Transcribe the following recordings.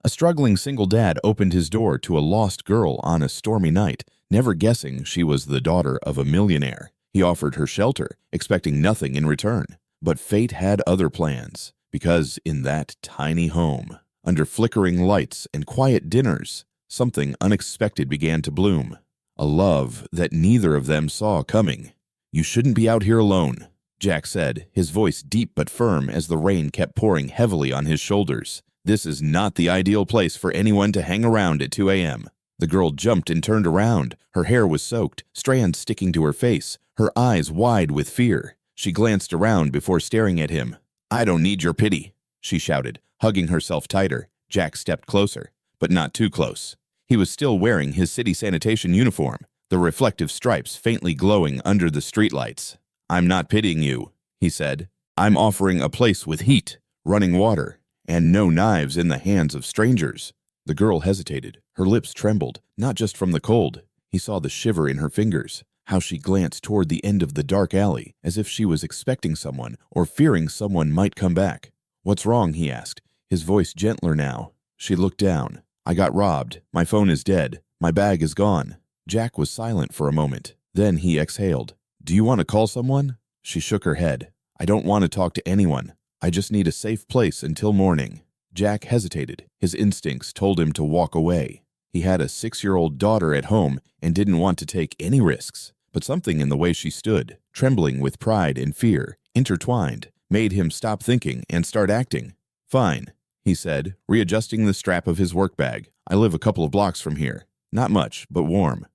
A struggling single dad opened his door to a lost girl on a stormy night, never guessing she was the daughter of a millionaire. He offered her shelter, expecting nothing in return. But fate had other plans, because in that tiny home, under flickering lights and quiet dinners, something unexpected began to bloom. A love that neither of them saw coming. "You shouldn't be out here alone," Jack said, his voice deep but firm as the rain kept pouring heavily on his shoulders. "This is not the ideal place for anyone to hang around at 2 a.m. The girl jumped and turned around. Her hair was soaked, strands sticking to her face, her eyes wide with fear. She glanced around before staring at him. "I don't need your pity," she shouted, hugging herself tighter. Jack stepped closer, but not too close. He was still wearing his city sanitation uniform, the reflective stripes faintly glowing under the streetlights. "I'm not pitying you," he said. "I'm offering a place with heat, running water, and no knives in the hands of strangers." The girl hesitated. Her lips trembled, not just from the cold. He saw the shiver in her fingers, how she glanced toward the end of the dark alley, as if she was expecting someone or fearing someone might come back. "What's wrong?" he asked, his voice gentler now. She looked down. "I got robbed. My phone is dead. My bag is gone." Jack was silent for a moment. Then he exhaled. "Do you want to call someone?" She shook her head. "I don't want to talk to anyone. I just need a safe place until morning." Jack hesitated. His instincts told him to walk away. He had a 6-year-old daughter at home and didn't want to take any risks. But something in the way she stood, trembling with pride and fear, intertwined, made him stop thinking and start acting. "Fine," he said, readjusting the strap of his work bag. "I live a couple of blocks from here. Not much, but warm."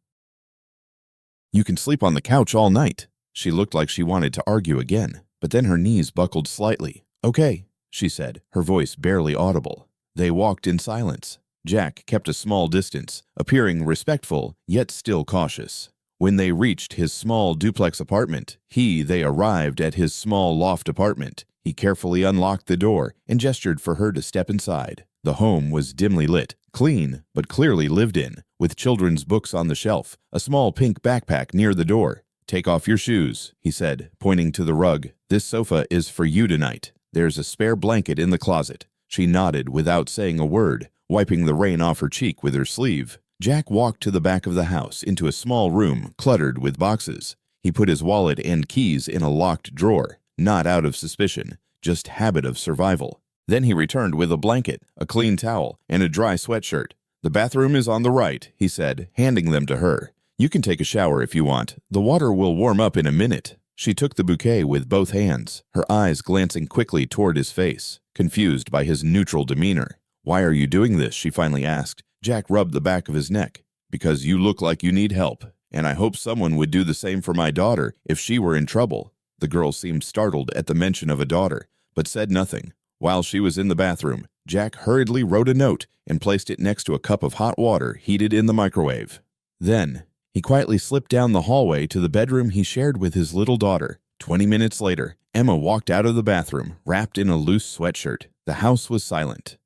"You can sleep on the couch all night." She looked like she wanted to argue again, but then her knees buckled slightly. "Okay," she said, her voice barely audible. They walked in silence. Jack kept a small distance, appearing respectful, yet still cautious. When they reached his small duplex apartment, they arrived at his small loft apartment. He carefully unlocked the door and gestured for her to step inside. The home was dimly lit, clean, but clearly lived in, with children's books on the shelf, a small pink backpack near the door. "Take off your shoes," he said, pointing to the rug. "This sofa is for you tonight. There's a spare blanket in the closet." She nodded without saying a word, wiping the rain off her cheek with her sleeve. Jack walked to the back of the house into a small room cluttered with boxes. He put his wallet and keys in a locked drawer, not out of suspicion, just habit of survival. Then he returned with a blanket, a clean towel, and a dry sweatshirt. "The bathroom is on the right," he said, handing them to her. "You can take a shower if you want. The water will warm up in a minute." She took the bouquet with both hands, her eyes glancing quickly toward his face, confused by his neutral demeanor. "Why are you doing this?" she finally asked. Jack rubbed the back of his neck. "Because you look like you need help, and I hope someone would do the same for my daughter if she were in trouble." The girl seemed startled at the mention of a daughter, but said nothing. While she was in the bathroom, Jack hurriedly wrote a note and placed it next to a cup of hot water heated in the microwave. Then, he quietly slipped down the hallway to the bedroom he shared with his little daughter. 20 minutes later, Emma walked out of the bathroom, wrapped in a loose sweatshirt. The house was silent.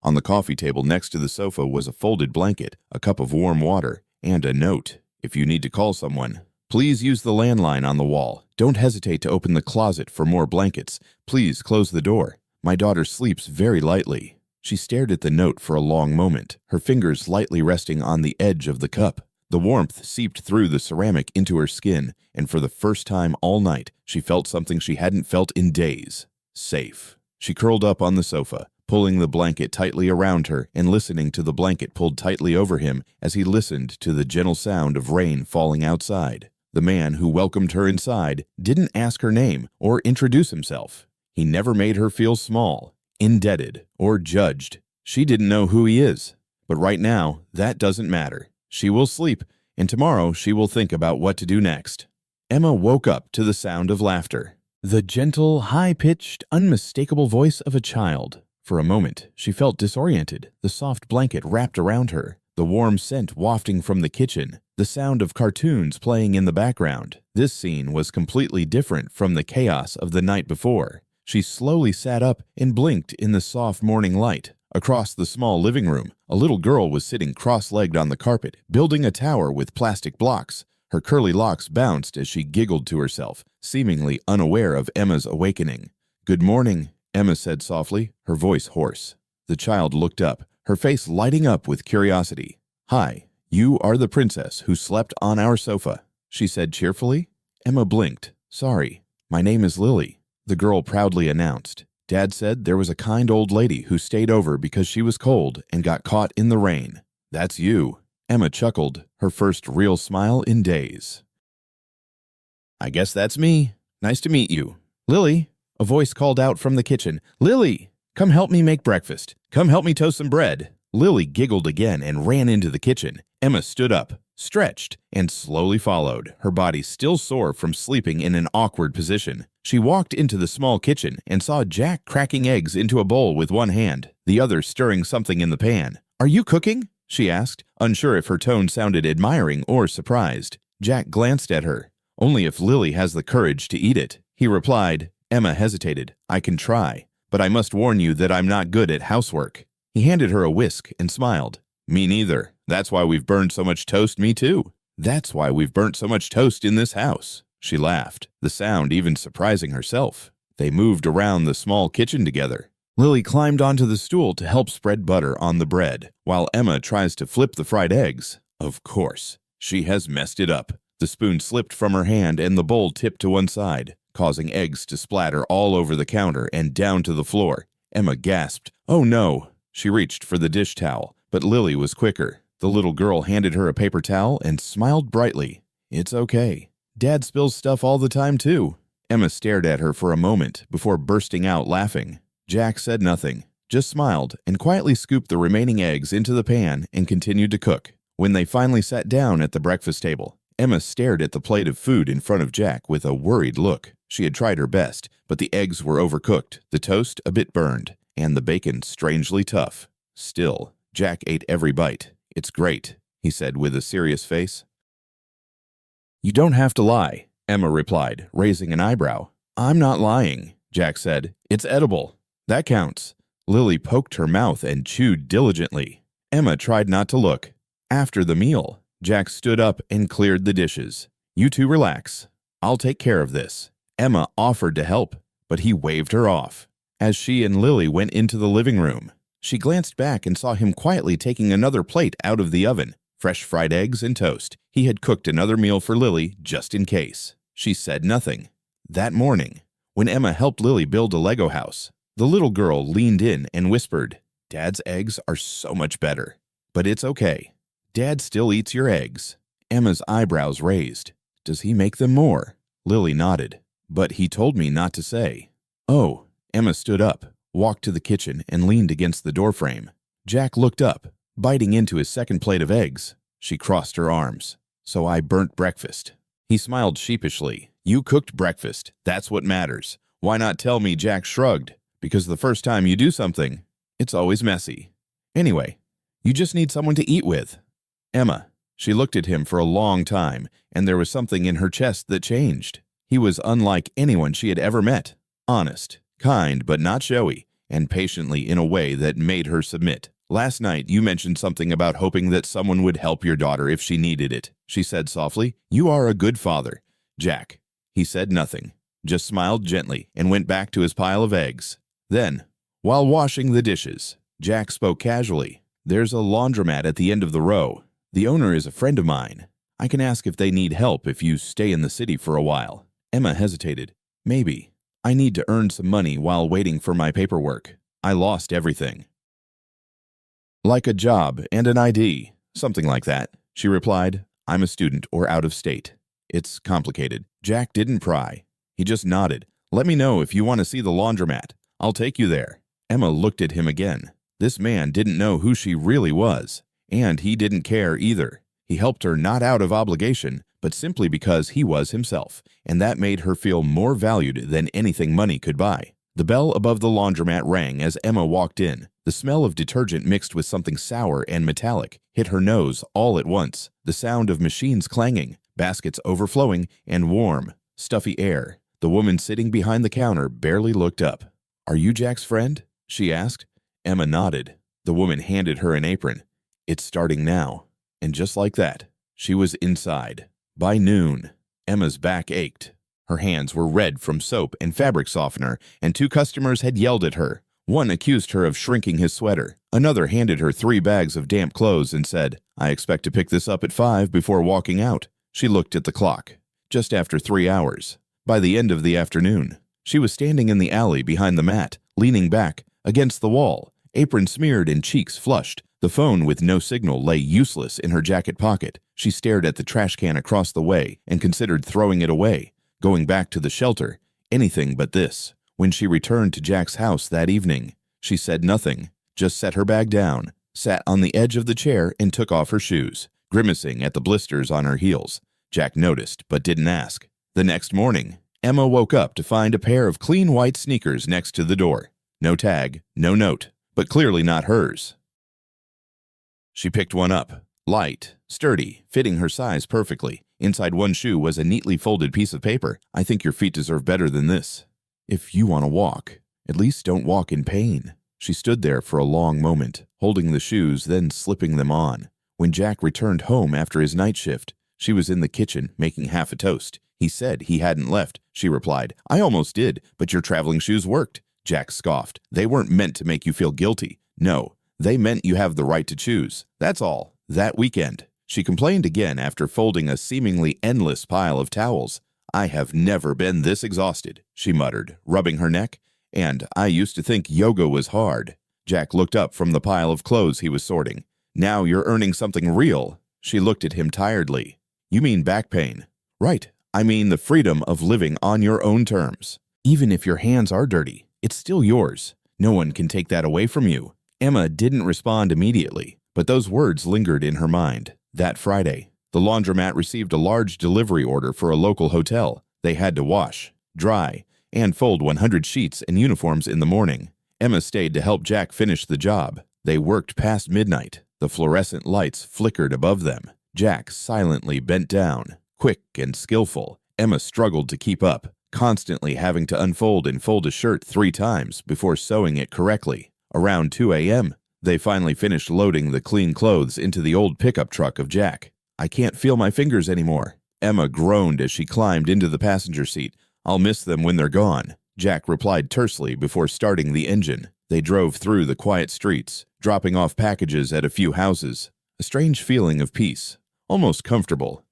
On the coffee table next to the sofa was a folded blanket, a cup of warm water, and a note. "If you need to call someone, please use the landline on the wall. Don't hesitate to open the closet for more blankets. Please close the door. My daughter sleeps very lightly." She stared at the note for a long moment, her fingers lightly resting on the edge of the cup. The warmth seeped through the ceramic into her skin, and for the first time all night, she felt something she hadn't felt in days. Safe. She curled up on the sofa, pulling the blanket tightly around her and listening to the blanket pulled tightly over him as he listened to the gentle sound of rain falling outside. The man who welcomed her inside didn't ask her name or introduce himself. He never made her feel small, indebted, or judged. She didn't know who he is. But right now, that doesn't matter. She will sleep, and tomorrow she will think about what to do next. Emma woke up to the sound of laughter. The gentle, high-pitched, unmistakable voice of a child. For a moment, she felt disoriented, the soft blanket wrapped around her, the warm scent wafting from the kitchen, the sound of cartoons playing in the background. This scene was completely different from the chaos of the night before. She slowly sat up and blinked in the soft morning light. Across the small living room, a little girl was sitting cross-legged on the carpet, building a tower with plastic blocks. Her curly locks bounced as she giggled to herself, seemingly unaware of Emma's awakening. "Good morning," Emma said softly, her voice hoarse. The child looked up, her face lighting up with curiosity. "Hi, you are the princess who slept on our sofa," she said cheerfully. Emma blinked. "Sorry, my name is Lily," the girl proudly announced. "Dad said there was a kind old lady who stayed over because she was cold and got caught in the rain." "That's you." Emma chuckled, her first real smile in days. "I guess that's me. Nice to meet you." "Lily," a voice called out from the kitchen. "Lily, come help me make breakfast. Come help me toast some bread." Lily giggled again and ran into the kitchen. Emma stood up, stretched, and slowly followed, her body still sore from sleeping in an awkward position. She walked into the small kitchen and saw Jack cracking eggs into a bowl with one hand, the other stirring something in the pan. "Are you cooking?" she asked, unsure if her tone sounded admiring or surprised. Jack glanced at her. "Only if Lily has the courage to eat it," he replied. Emma hesitated. "I can try, but I must warn you that I'm not good at housework." He handed her a whisk and smiled. "Me neither. That's why we've burned so much toast, me too. That's why we've burnt so much toast in this house." She laughed, the sound even surprising herself. They moved around the small kitchen together. Lily climbed onto the stool to help spread butter on the bread, while Emma tries to flip the fried eggs. Of course, she has messed it up. The spoon slipped from her hand and the bowl tipped to one side, causing eggs to splatter all over the counter and down to the floor. Emma gasped, "Oh no!" She reached for the dish towel, but Lily was quicker. The little girl handed her a paper towel and smiled brightly. "It's okay. Dad spills stuff all the time too." Emma stared at her for a moment before bursting out laughing. Jack said nothing, just smiled and quietly scooped the remaining eggs into the pan and continued to cook. When they finally sat down at the breakfast table, Emma stared at the plate of food in front of Jack with a worried look. She had tried her best, but the eggs were overcooked, the toast a bit burned, and the bacon strangely tough. Still, Jack ate every bite. "It's great," he said with a serious face. "You don't have to lie," Emma replied, raising an eyebrow. "I'm not lying," Jack said. "It's edible. That counts." Lily poked her mouth and chewed diligently. Emma tried not to look. After the meal, Jack stood up and cleared the dishes. "You two relax. I'll take care of this." Emma offered to help, but he waved her off. As she and Lily went into the living room, she glanced back and saw him quietly taking another plate out of the oven, fresh fried eggs and toast. He had cooked another meal for Lily just in case. She said nothing. That morning, when Emma helped Lily build a Lego house, the little girl leaned in and whispered, "Dad's eggs are so much better. But it's okay. Dad still eats your eggs." Emma's eyebrows raised. "Does he make them more?" Lily nodded. "But he told me not to say." "Oh." Emma stood up, walked to the kitchen, and leaned against the doorframe. Jack looked up, biting into his second plate of eggs. She crossed her arms. "So I burnt breakfast." He smiled sheepishly. "You cooked breakfast. That's what matters. Why not tell me?" Jack shrugged. "Because the first time you do something, it's always messy. Anyway, you just need someone to eat with." "Emma." She looked at him for a long time, and there was something in her chest that changed. He was unlike anyone she had ever met. Honest, kind but not showy, and patiently in a way that made her submit. "Last night you mentioned something about hoping that someone would help your daughter if she needed it," she said softly. "You are a good father." "Jack." He said nothing, just smiled gently and went back to his pile of eggs. Then, while washing the dishes, Jack spoke casually. "There's a laundromat at the end of the row. The owner is a friend of mine. I can ask if they need help if you stay in the city for a while." Emma hesitated. "Maybe. I need to earn some money while waiting for my paperwork. I lost everything." "Like a job and an ID, something like that," she replied. "I'm a student or out of state. It's complicated." Jack didn't pry. He just nodded. "Let me know if you want to see the laundromat. I'll take you there." Emma looked at him again. This man didn't know who she really was, and he didn't care either. He helped her not out of obligation, but simply because he was himself, and that made her feel more valued than anything money could buy. The bell above the laundromat rang as Emma walked in. The smell of detergent mixed with something sour and metallic hit her nose all at once. The sound of machines clanging, baskets overflowing, and warm, stuffy air. The woman sitting behind the counter barely looked up. "Are you Jack's friend?" she asked. Emma nodded. The woman handed her an apron. "It's starting now." And just like that, she was inside. By noon, Emma's back ached. Her hands were red from soap and fabric softener, and 2 customers had yelled at her. One accused her of shrinking his sweater. Another handed her 3 bags of damp clothes and said, "I expect to pick this up at 5 before walking out." She looked at the clock. Just after 3 hours. By the end of the afternoon, she was standing in the alley behind the mat, leaning back against the wall, apron smeared and cheeks flushed. The phone with no signal lay useless in her jacket pocket. She stared at the trash can across the way and considered throwing it away, going back to the shelter, anything but this. When she returned to Jack's house that evening, she said nothing, just set her bag down, sat on the edge of the chair and took off her shoes, grimacing at the blisters on her heels. Jack noticed but didn't ask. The next morning, Emma woke up to find a pair of clean white sneakers next to the door. No tag, no note, but clearly not hers. She picked one up. Light, sturdy, fitting her size perfectly. Inside one shoe was a neatly folded piece of paper. "I think your feet deserve better than this. If you want to walk, at least don't walk in pain." She stood there for a long moment, holding the shoes, then slipping them on. When Jack returned home after his night shift, she was in the kitchen making half a toast. "He said he hadn't left," she replied. "I almost did, but your traveling shoes worked." Jack scoffed. "They weren't meant to make you feel guilty. No, they meant you have the right to choose. That's all." That weekend, she complained again after folding a seemingly endless pile of towels. "I have never been this exhausted," she muttered, rubbing her neck. "And I used to think yoga was hard." Jack looked up from the pile of clothes he was sorting. "Now you're earning something real." She looked at him tiredly. "You mean back pain?" "Right. I mean the freedom of living on your own terms. Even if your hands are dirty, it's still yours. No one can take that away from you." Emma didn't respond immediately, but those words lingered in her mind. That Friday, the laundromat received a large delivery order for a local hotel. They had to wash, dry, and fold 100 sheets and uniforms in the morning. Emma stayed to help Jack finish the job. They worked past midnight. The fluorescent lights flickered above them. Jack silently bent down, quick and skillful. Emma struggled to keep up, constantly having to unfold and fold a shirt 3 times before sewing it correctly. Around 2 a.m., they finally finished loading the clean clothes into the old pickup truck of Jack. "I can't feel my fingers anymore." Emma groaned as she climbed into the passenger seat. "I'll miss them when they're gone," Jack replied tersely before starting the engine. They drove through the quiet streets, dropping off packages at a few houses. A strange feeling of peace, almost comfortable.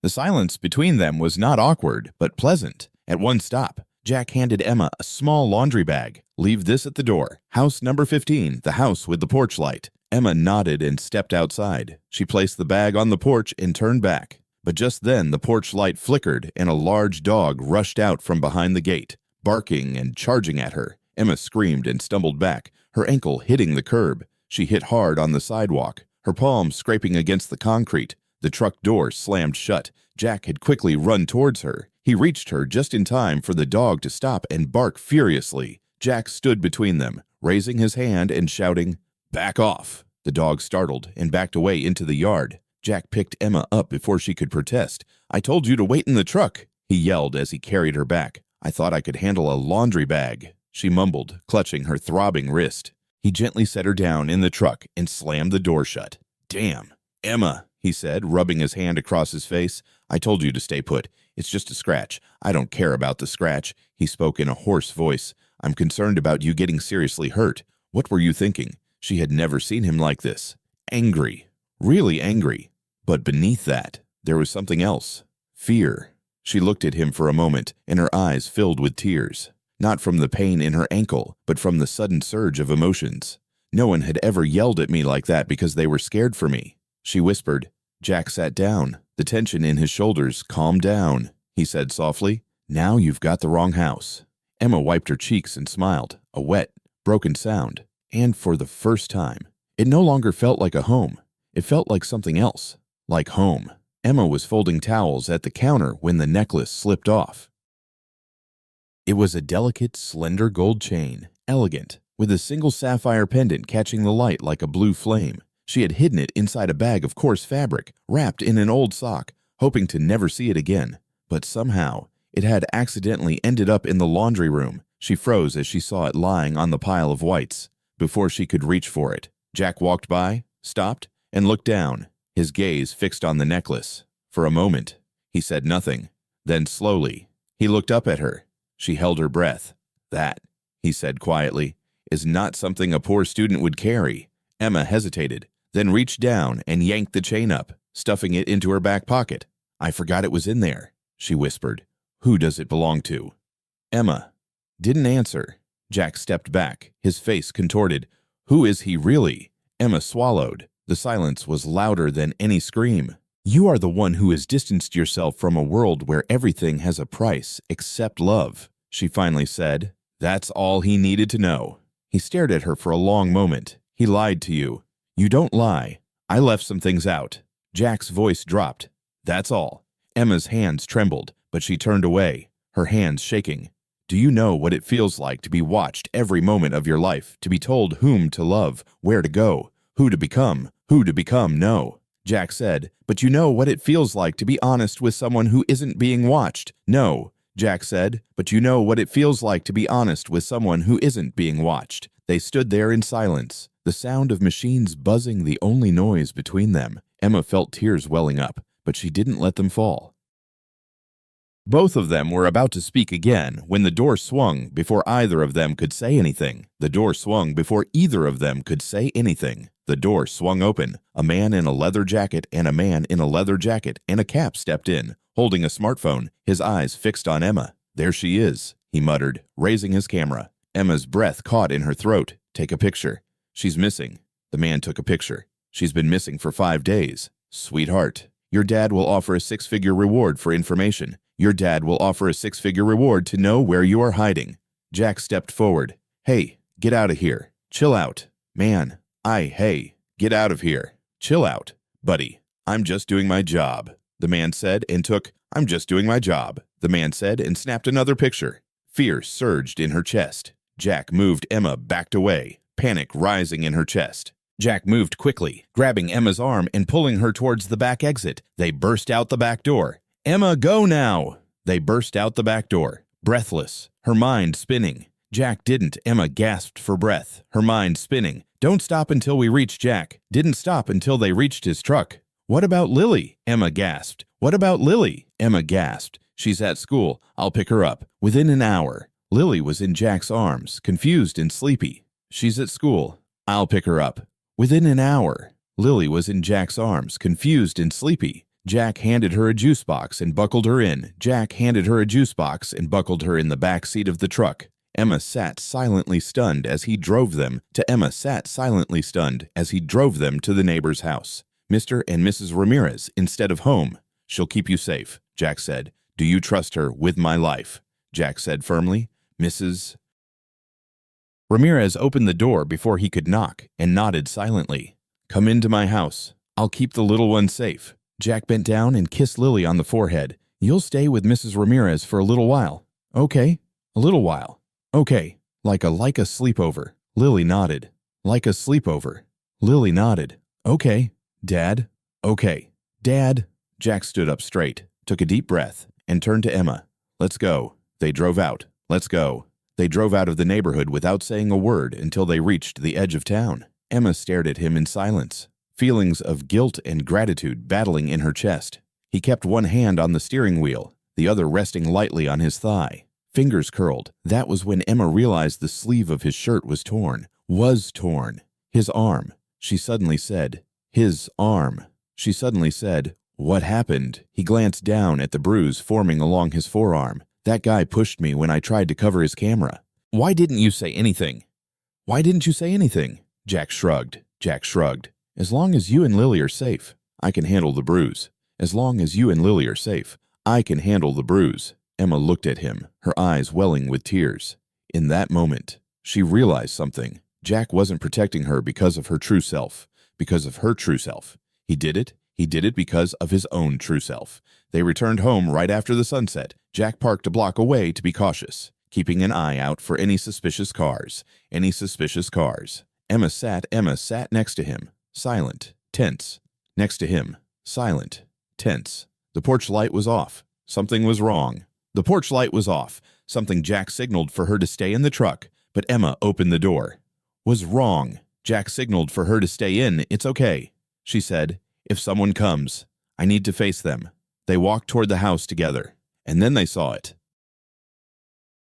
The silence between them was not awkward, but pleasant. At one stop, Jack handed Emma a small laundry bag. "Leave this at the door. House number 15, the house with the porch light." Emma nodded and stepped outside. She placed the bag on the porch and turned back. But just then the porch light flickered and a large dog rushed out from behind the gate, barking and charging at her. Emma screamed and stumbled back, her ankle hitting the curb. She hit hard on the sidewalk, her palm scraping against the concrete. The truck door slammed shut. Jack had quickly run towards her. He reached her just in time for the dog to stop and bark furiously. Jack stood between them, raising his hand and shouting, "Back off!" The dog startled and backed away into the yard. Jack picked Emma up before she could protest. "I told you to wait in the truck," he yelled as he carried her back. "I thought I could handle a laundry bag," she mumbled, clutching her throbbing wrist. He gently set her down in the truck and slammed the door shut. "Damn, Emma," he said, rubbing his hand across his face. "I told you to stay put. It's just a scratch. I don't care about the scratch," he spoke in a hoarse voice. "I'm concerned about you getting seriously hurt. What were you thinking?" She had never seen him like this. Angry. Really angry. But beneath that, there was something else. Fear. She looked at him for a moment, and her eyes filled with tears. Not from the pain in her ankle, but from the sudden surge of emotions. "No one had ever yelled at me like that because they were scared for me," she whispered. Jack sat down. The tension in his shoulders calmed down. He said softly, "Now you've got the wrong house." Emma wiped her cheeks and smiled, a wet, broken sound. And for the first time, it no longer felt like a home. It felt like something else, like home. Emma was folding towels at the counter when the necklace slipped off. It was a delicate, slender gold chain, elegant, with a single sapphire pendant catching the light like a blue flame. She had hidden it inside a bag of coarse fabric, wrapped in an old sock, hoping to never see it again. But somehow, it had accidentally ended up in the laundry room. She froze as she saw it lying on the pile of whites. Before she could reach for it, Jack walked by, stopped, and looked down, his gaze fixed on the necklace. For a moment, he said nothing. Then slowly, he looked up at her. She held her breath. "That he said quietly, is not something a poor student would carry. Emma hesitated, then reached down and yanked the chain up, stuffing it into her back pocket. I forgot it was in there, she whispered. Who does it belong to? Emma didn't answer. Jack stepped back, his face contorted. Who is he really? Emma swallowed. The silence was louder than any scream. You are the one who has distanced yourself from a world where everything has a price except love, she finally said. That's all he needed to know. He stared at her for a long moment. He lied to you. You don't lie. I left some things out. Jack's voice dropped. That's all. Emma's hands trembled, but she turned away, her hands shaking. Do you know what it feels like to be watched every moment of your life, to be told whom to love, where to go, who to become? No. Jack said, but you know what it feels like to be honest with someone who isn't being watched? No. Jack said, but you know what it feels like to be honest with someone who isn't being watched. They stood there in silence, the sound of machines buzzing the only noise between them. Emma felt tears welling up, but she didn't let them fall. Both of them were about to speak again when the door swung before either of them could say anything. The door swung before either of them could say anything. The door swung open. A man in a leather jacket and a man in a leather jacket and a cap stepped in, holding a smartphone, his eyes fixed on Emma. There she is, he muttered, raising his camera. Emma's breath caught in her throat. Take a picture. She's missing. The man took a picture. She's been missing for 5 days. Sweetheart, your dad will offer a 6-figure reward for information. Your dad will offer a 6-figure reward to know where you are hiding. Jack stepped forward. Hey, get out of here. Chill out. Man, hey, get out of here. Chill out, buddy. I'm just doing my job, the man said and took, I'm just doing my job, the man said and snapped another picture. Fear surged in her chest. Jack moved. Emma backed away, panic rising in her chest. Jack moved quickly, grabbing Emma's arm and pulling her towards the back exit. They burst out the back door. Emma, go now! They burst out the back door, breathless, her mind spinning. Jack didn't. Emma gasped for breath, her mind spinning. Don't stop until we reach Jack. Didn't stop until they reached his truck. What about Lily? Emma gasped. What about Lily? Emma gasped. She's at school. I'll pick her up. Within an hour. Lily was in Jack's arms, confused and sleepy. She's at school. I'll pick her up. Within an hour. Lily was in Jack's arms, confused and sleepy. Jack handed her a juice box and buckled her in. Jack handed her a juice box and buckled her in the back seat of the truck. Emma sat silently stunned as he drove them to the neighbor's house. Mr. and Mrs. Ramirez instead of home. She'll keep you safe, Jack said. Do you trust her with my life? Jack said firmly. Mrs. Ramirez opened the door before he could knock and nodded silently. Come into my house. I'll keep the little one safe. Jack bent down and kissed Lily on the forehead. You'll stay with Mrs. Ramirez for a little while. Okay. A little while. Okay. Like a sleepover. Lily nodded. Like a sleepover. Lily nodded. Okay. Dad. Okay. Dad. Jack stood up straight, took a deep breath, and turned to Emma. Let's go. They drove out. Let's go. They drove out of the neighborhood without saying a word until they reached the edge of town. Emma stared at him in silence, feelings of guilt and gratitude battling in her chest. He kept one hand on the steering wheel, the other resting lightly on his thigh. Fingers curled. That was when Emma realized the sleeve of his shirt was torn. His arm. She suddenly said, his arm. She suddenly said, what happened? He glanced down at the bruise forming along his forearm. That guy pushed me when I tried to cover his camera. Why didn't you say anything? Why didn't you say anything? Jack shrugged. As long as you and Lily are safe, I can handle the bruise. As long as you and Lily are safe, I can handle the bruise. Emma looked at him, her eyes welling with tears. In that moment, she realized something. Jack wasn't protecting her because of her true self, He did it because of his own true self. They returned home right after the sunset. Jack parked a block away to be cautious, keeping an eye out for any suspicious cars. Emma sat next to him, silent, tense. Next to him, silent, tense. The porch light was off. Something was wrong. The porch light was off. Something. Jack signaled for her to stay in the truck, but Emma opened the door. Was wrong. Jack signaled for her to stay in. It's okay, she said. If someone comes, I need to face them. They walked toward the house together, and then they saw it.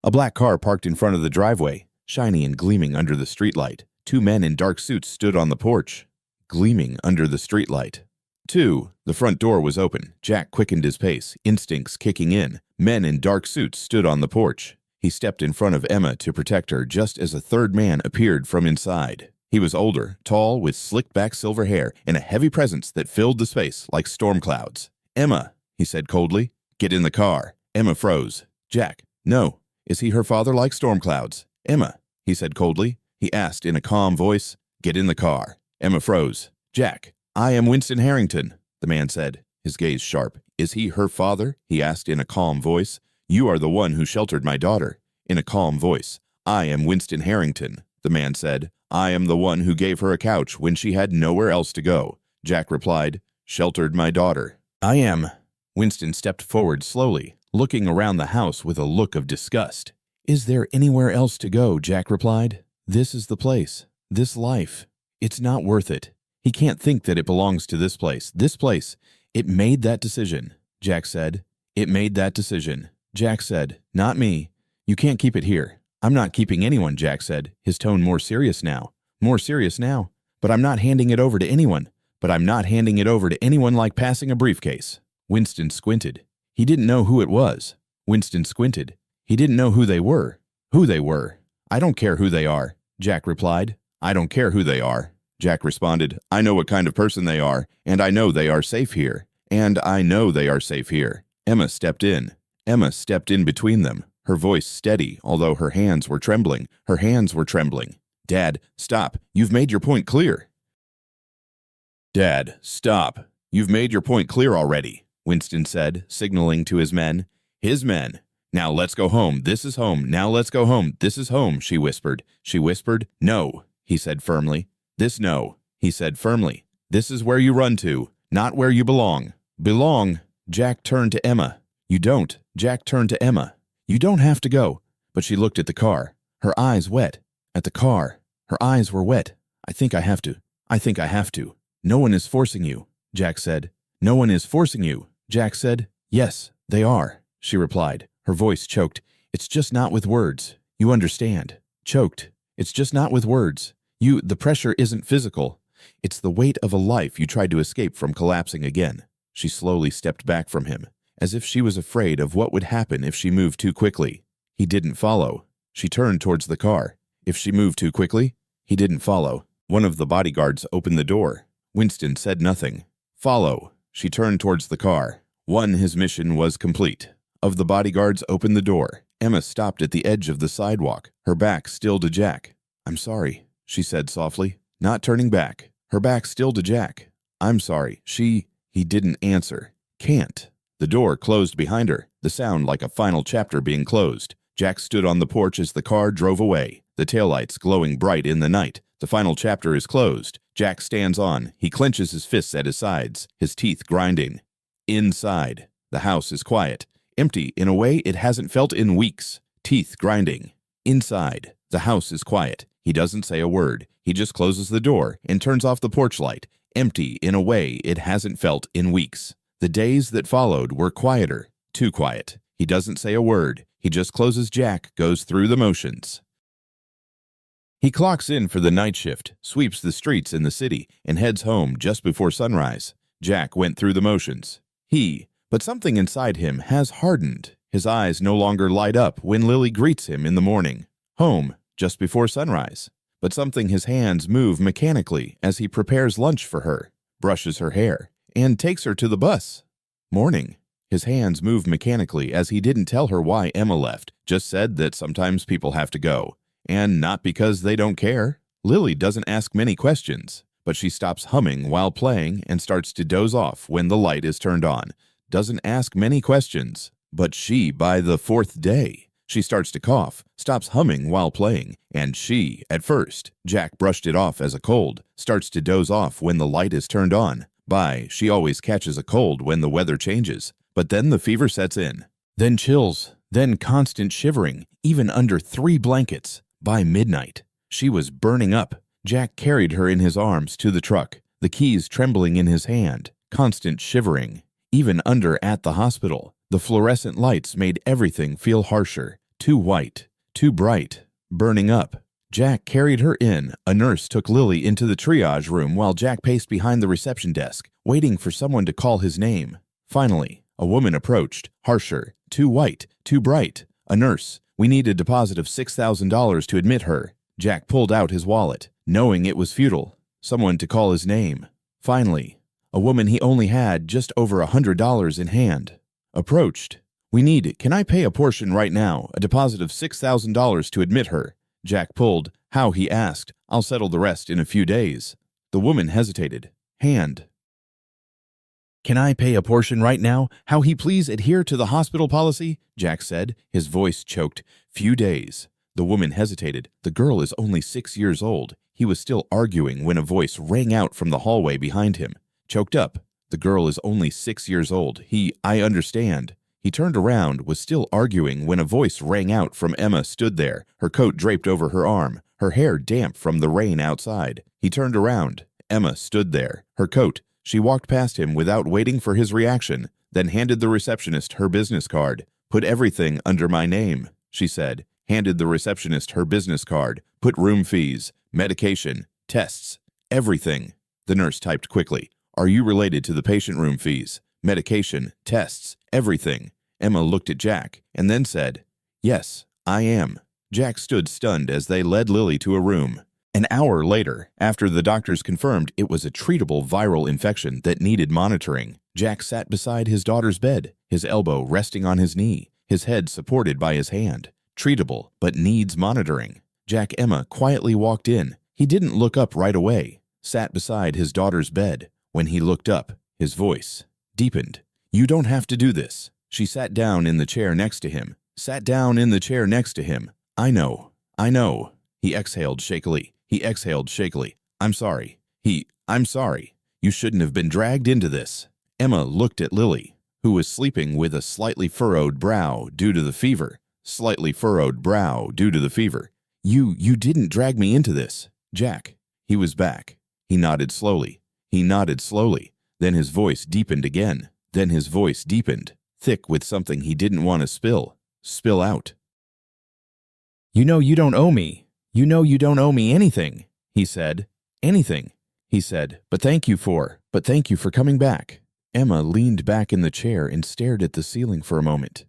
A black car parked in front of the driveway. shiny and gleaming under the streetlight. Two men in dark suits stood on the porch, gleaming under the streetlight. 2. The front door was open. Jack quickened his pace, instincts kicking in. Men in dark suits stood on the porch. He stepped in front of Emma to protect her just as a third man appeared from inside. He was older, tall, with slicked-back silver hair and a heavy presence that filled the space like storm clouds. "Emma," he said coldly, "get in the car." Emma froze. "Jack, no. Is he her father like storm clouds?" "Emma," he said coldly. He asked in a calm voice, "Get in the car." Emma froze. "Jack, I am Winston Harrington," the man said, his gaze sharp. "Is he her father?" he asked in a calm voice. "You are the one who sheltered my daughter." In a calm voice, "I am Winston Harrington," the man said. "I am the one who gave her a couch when she had nowhere else to go." Jack replied, "Sheltered my daughter." "I am." Winston stepped forward slowly, looking around the house with a look of disgust. "Is there anywhere else to go?" Jack replied. "This is the place. This life. It's not worth it. He can't think that it belongs to this place. This place. It made that decision," Jack said. "It made that decision." Jack said, "Not me. You can't keep it here." "I'm not keeping anyone," Jack said, his tone more serious now. "More serious now. But I'm not handing it over to anyone. But I'm not handing it over to anyone like passing a briefcase." Winston squinted. He didn't know who it was. Winston squinted. He didn't know who they were. Who they were. "I don't care who they are," Jack replied. "I don't care who they are." Jack responded, "I know what kind of person they are, and I know they are safe here. And I know they are safe here." Emma stepped in. Emma stepped in between them, her voice steady, although her hands were trembling. Her hands were trembling. "Dad, stop. You've made your point clear." "Dad, stop. You've made your point clear already," Winston said, signaling to his men. His men. "Now let's go home. This is home. Now let's go home. This is home," she whispered. She whispered. "No," he said firmly. No," he said firmly. "This is where you run to, not where you belong." "Belong?" Jack turned to Emma. "You don't." Jack turned to Emma. "You don't have to go." But she looked at the car, her eyes wet. At the car. Her eyes were wet. "I think I have to. I think I have to." "No one is forcing you," Jack said. "No one is forcing you," Jack said. "Yes, they are," she replied. Her voice choked. "It's just not with words. You understand." Choked. "It's just not with words. The pressure isn't physical. It's the weight of a life you tried to escape from collapsing again." She slowly stepped back from him, as if she was afraid of what would happen if she moved too quickly. He didn't follow. She turned towards the car. If she moved too quickly, he didn't follow. One of the bodyguards opened the door. Winston said nothing. "Follow." She turned towards the car. His mission was complete. Of the bodyguards opened the door. Emma stopped at the edge of the sidewalk, her back still to Jack. "I'm sorry," she said softly, not turning back, her back still to Jack. "I'm sorry." He didn't answer. "Can't." The door closed behind her, the sound like a final chapter being closed. Jack stood on the porch as the car drove away, the taillights glowing bright in the night. The final chapter is closed. Jack stands on. He clenches his fists at his sides, his teeth grinding. Inside, the house is quiet, empty in a way it hasn't felt in weeks, teeth grinding. Inside, the house is quiet. He doesn't say a word. He just closes the door and turns off the porch light, empty in a way it hasn't felt in weeks. The days that followed were quieter, too quiet. He doesn't say a word. He just closes Jack, goes through the motions. He clocks in for the night shift, sweeps the streets in the city, and heads home just before sunrise. Jack went through the motions. But something inside him has hardened. His eyes no longer light up when Lily greets him in the morning. Home, just before sunrise. But something his hands move mechanically as he prepares lunch for her, brushes her hair, and takes her to the bus. Morning. His hands move mechanically as he didn't tell her why Emma left, just said that sometimes people have to go. And not because they don't care. Lily doesn't ask many questions, but she stops humming while playing and starts to doze off when the light is turned on. Doesn't ask many questions, but by the fourth day, she starts to cough, stops humming while playing, and at first, Jack brushed it off as a cold, starts to doze off when the light is turned on. She always catches a cold when the weather changes, but then the fever sets in. Then chills, then constant shivering, even under 3 blankets. By midnight, she was burning up. Jack carried her in his arms to the truck, the keys trembling in his hand, constant shivering. Even at the hospital, the fluorescent lights made everything feel harsher, too white, too bright. burning up. Jack carried her in. A nurse took Lily into the triage room while Jack paced behind the reception desk, waiting for someone to call his name. Finally, a woman approached, harsher, too white, too bright. A nurse. We need a deposit of $6,000 to admit her. Jack pulled out his wallet, knowing it was futile. Someone to call his name. Finally, a woman he only had just over $100 in hand. Approached. Can I pay a portion right now, a deposit of $6,000 to admit her? Jack pulled. How, he asked. I'll settle the rest in a few days. The woman hesitated. Hand. Can I pay a portion right now? How he please adhere to the hospital policy? Jack said, his voice choked. Few days. The woman hesitated. The girl is only 6 years old. He was still arguing when a voice rang out from the hallway behind him. Choked up. The girl is only 6 years old. I understand. He turned around, was still arguing when a voice rang out from Emma stood there, her coat draped over her arm, her hair damp from the rain outside. He turned around. Emma stood there, her coat. She walked past him without waiting for his reaction, then handed the receptionist her business card. Put everything under my name, she said. Handed the receptionist her business card. Put room fees, medication, tests, everything. The nurse typed quickly. Are you related to the patient room fees, medication, tests, everything? Emma looked at Jack and then said, Yes, I am. Jack stood stunned as they led Lily to a room. An hour later, after the doctors confirmed it was a treatable viral infection that needed monitoring, Jack sat beside his daughter's bed, his elbow resting on his knee, his head supported by his hand. Treatable, but needs monitoring. Emma quietly walked in. He didn't look up right away. Sat beside his daughter's bed. When he looked up, his voice deepened. You don't have to do this. She sat down in the chair next to him. I know. He exhaled shakily. I'm sorry. I'm sorry. You shouldn't have been dragged into this. Emma looked at Lily, who was sleeping with a slightly furrowed brow due to the fever. You didn't drag me into this. Jack. He was back. He nodded slowly. Then his voice deepened again. Thick with something he didn't want to spill out. You know you don't owe me. Anything, he said. But thank you for coming back. Emma leaned back in the chair and stared at the ceiling for a moment.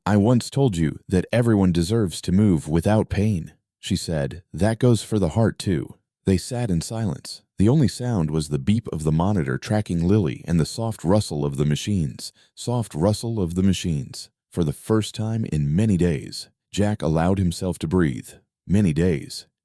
I once told you that everyone deserves to move without pain, she said. That goes for the heart too. They sat in silence. The only sound was the beep of the monitor tracking Lily and the soft rustle of the machines. For the first time in many days, Jack allowed himself to breathe.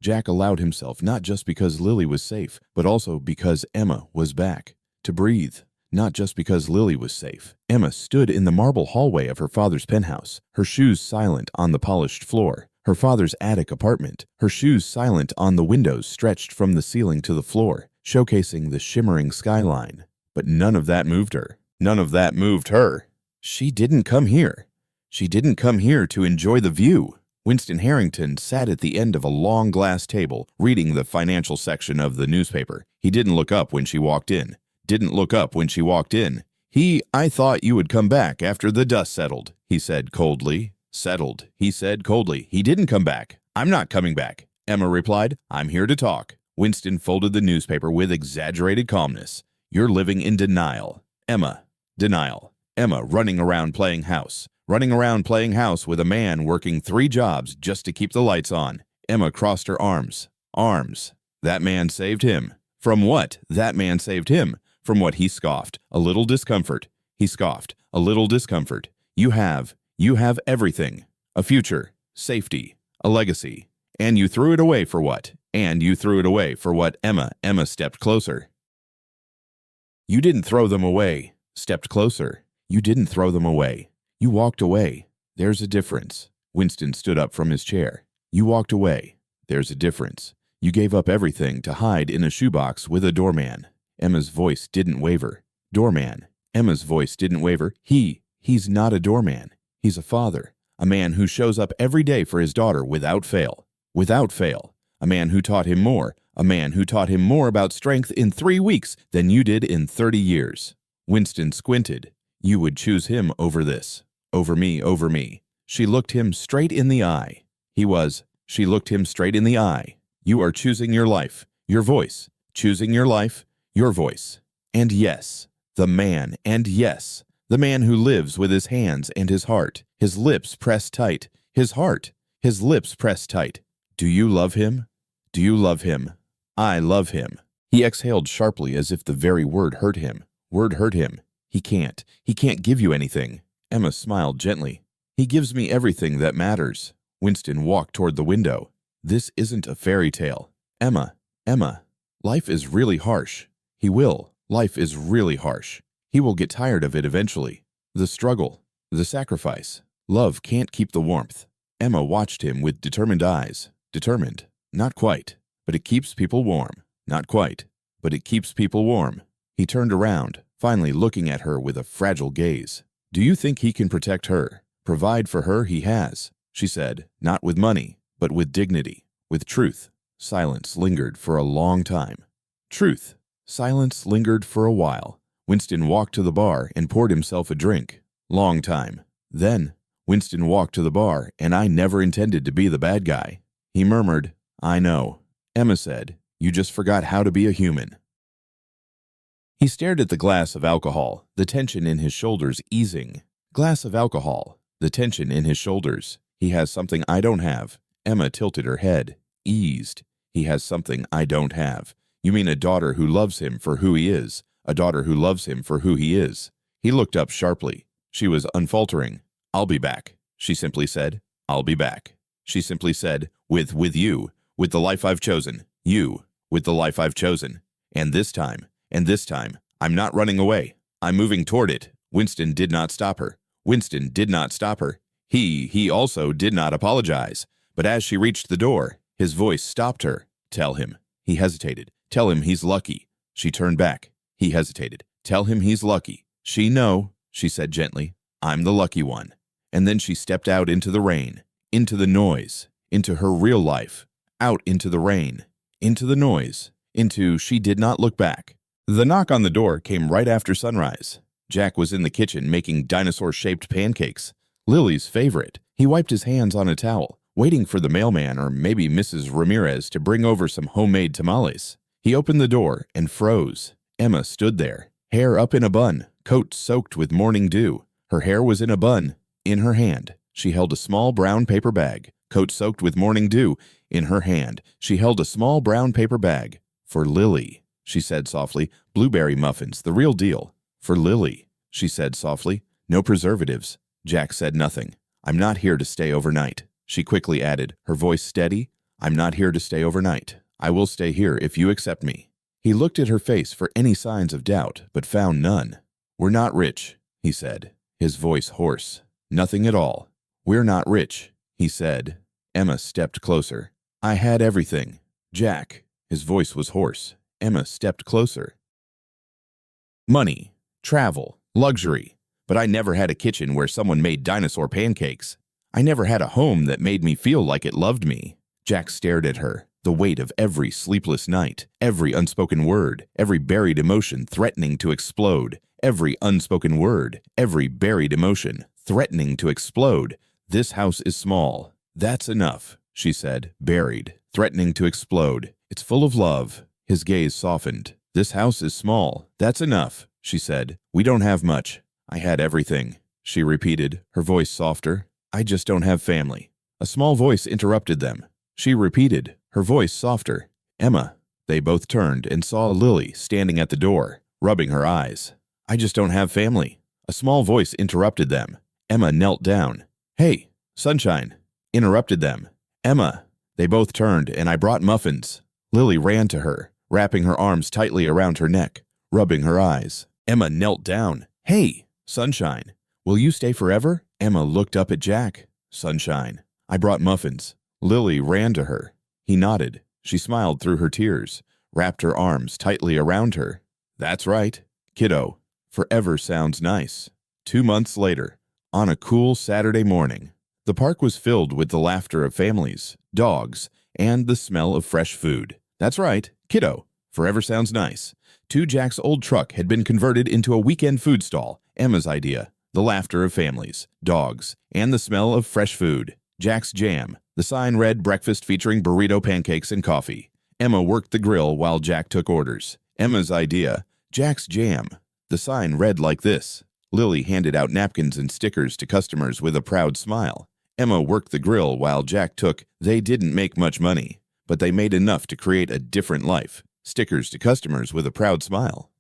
Jack allowed himself, not just because Lily was safe, but also because Emma was back. To breathe, not just because Lily was safe. Emma stood in the marble hallway of her father's penthouse, her shoes silent on the polished floor. Her father's attic apartment, her shoes silent on the windows stretched from the ceiling to the floor, showcasing the shimmering skyline. But none of that moved her. She didn't come here to enjoy the view. Winston Harrington sat at the end of a long glass table, reading the financial section of the newspaper. He didn't look up when she walked in. I thought you would come back after the dust settled, he said coldly. He didn't come back. I'm not coming back, Emma replied. I'm here to talk. Winston folded the newspaper with exaggerated calmness. You're living in denial. Emma, running around playing house with a man working 3 jobs just to keep the lights on. Emma crossed her arms. That man saved him. From what? That man saved him. From what? He scoffed. A little discomfort. You have everything. A future, safety, a legacy. And you threw it away for what? Emma stepped closer. You didn't throw them away. You walked away. There's a difference. Winston stood up from his chair. You walked away. There's a difference. You gave up everything to hide in a shoebox with a doorman. Emma's voice didn't waver. He's not a doorman. He's a father, a man who shows up every day for his daughter without fail. A man who taught him more about strength in 3 weeks than you did in 30 years. Winston squinted. You would choose him over this. Over me. She looked him straight in the eye. She looked him straight in the eye. You are choosing your life, your voice. Choosing your life, your voice. And yes, the man who lives with his hands and his heart, his lips pressed tight, his heart, his lips pressed tight. Do you love him? Do you love him? I love him. He exhaled sharply as if the very word hurt him. Word hurt him. He can't give you anything. Emma smiled gently. He gives me everything that matters. Winston walked toward the window. This isn't a fairy tale. Emma, life is really harsh. Life is really harsh. He will get tired of it eventually. The struggle, the sacrifice. Love can't keep the warmth. Emma watched him with determined eyes. Determined. Not quite. But it keeps people warm. Not quite. But it keeps people warm. He turned around, finally looking at her with a fragile gaze. Do you think he can protect her? Provide for her? He has, she said, not with money, but with dignity, with truth. Silence lingered for a long time. Truth. Silence lingered for a while. Winston walked to the bar and poured himself a drink. Long time. Then, Winston walked to the bar, and I never intended to be the bad guy. He murmured, I know. Emma said, you just forgot how to be a human. He stared at the glass of alcohol, the tension in his shoulders easing. Glass of alcohol, the tension in his shoulders. He has something I don't have. Emma tilted her head, eased. He has something I don't have. You mean a daughter who loves him for who he is, a daughter who loves him for who he is. He looked up sharply. She was unfaltering. I'll be back, she simply said. I'll be back. She simply said, with you, with the life I've chosen. You, with the life I've chosen. And this time, I'm not running away. I'm moving toward it. Winston did not stop her. Winston did not stop her. He also did not apologize. But as she reached the door, his voice stopped her. Tell him. He hesitated. Tell him he's lucky. She turned back. He hesitated. Tell him he's lucky. No, she said gently. I'm the lucky one. And then she stepped out into the rain, into the noise, into her real life, out into the rain, into the noise, into she did not look back. The knock on the door came right after sunrise. Jack was in the kitchen making dinosaur-shaped pancakes, Lily's favorite. He wiped his hands on a towel, waiting for the mailman or maybe Mrs. Ramirez to bring over some homemade tamales. He opened the door and froze. Emma stood there, hair up in a bun, coat soaked with morning dew. Her hair was in a bun. In her hand, she held a small brown paper bag, coat soaked with morning dew. In her hand, she held a small brown paper bag. For Lily, she said softly. Blueberry muffins, the real deal. For Lily, she said softly. No preservatives. Jack said nothing. I'm not here to stay overnight, she quickly added, her voice steady. I'm not here to stay overnight. I will stay here if you accept me. He looked at her face for any signs of doubt, but found none. We're not rich, he said, his voice hoarse. Nothing at all. We're not rich, he said. Emma stepped closer. I had everything. Jack, his voice was hoarse. Emma stepped closer. Money, travel, luxury. But I never had a kitchen where someone made dinosaur pancakes. I never had a home that made me feel like it loved me. Jack stared at her, the weight of every sleepless night, every unspoken word, every buried emotion threatening to explode, every unspoken word, every buried emotion threatening to explode. This house is small. That's enough, she said, buried, threatening to explode. It's full of love. His gaze softened. This house is small. That's enough, she said. We don't have much. I had everything, she repeated, her voice softer. I just don't have family. A small voice interrupted them. She repeated, her voice softer. Emma. They both turned and saw Lily standing at the door, rubbing her eyes. I just don't have family. A small voice interrupted them. Emma knelt down. Hey, sunshine, interrupted them. Emma. They both turned and I brought muffins. Lily ran to her, wrapping her arms tightly around her neck, rubbing her eyes. Emma knelt down. Hey, sunshine, will you stay forever? Emma looked up at Jack. Sunshine. I brought muffins. Lily ran to her. He nodded. She smiled through her tears, wrapped her arms tightly around her. That's right, kiddo. Forever sounds nice. 2 months later, on a cool Saturday morning, the park was filled with the laughter of families, dogs, and the smell of fresh food. That's right, kiddo. Forever sounds nice. Jack's old truck had been converted into a weekend food stall, Emma's idea. the laughter of families, dogs, and the smell of fresh food. Jack's Jam. The sign read breakfast featuring burrito pancakes and coffee. Emma worked the grill while Jack took orders. Emma's idea, Jack's Jam. The sign read like this. Lily handed out napkins and stickers to customers with a proud smile. Emma worked the grill while Jack took. They didn't make much money, but they made enough to create a different life. Stickers to customers with a proud smile.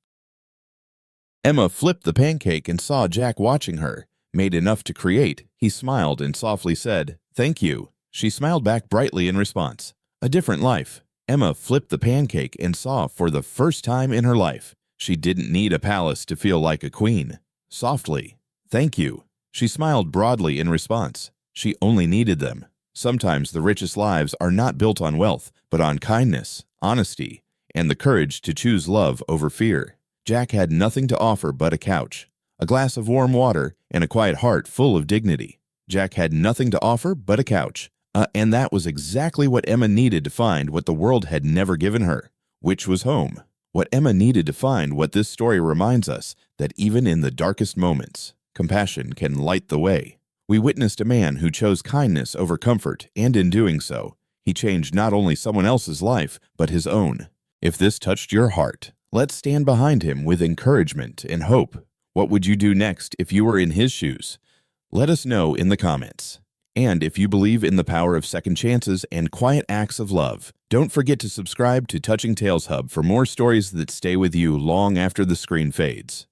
Emma flipped the pancake and saw Jack watching her. Made enough to create. He smiled and softly said, "Thank you." She smiled back brightly in response. A different life. Emma flipped the pancake and saw for the first time in her life. She didn't need a palace to feel like a queen. Softly, "Thank you." She smiled broadly in response. She only needed them. Sometimes the richest lives are not built on wealth, but on kindness, honesty, and the courage to choose love over fear. Jack had nothing to offer but a couch, a glass of warm water, and a quiet heart full of dignity. Jack had nothing to offer but a couch. And that was exactly what Emma needed to find what the world had never given her, which was home. What Emma needed to find what this story reminds us, that even in the darkest moments, compassion can light the way. We witnessed a man who chose kindness over comfort, and in doing so, he changed not only someone else's life, but his own. If this touched your heart, let's stand behind him with encouragement and hope. What would you do next if you were in his shoes? Let us know in the comments. And if you believe in the power of second chances and quiet acts of love, don't forget to subscribe to Touching Tales Hub for more stories that stay with you long after the screen fades.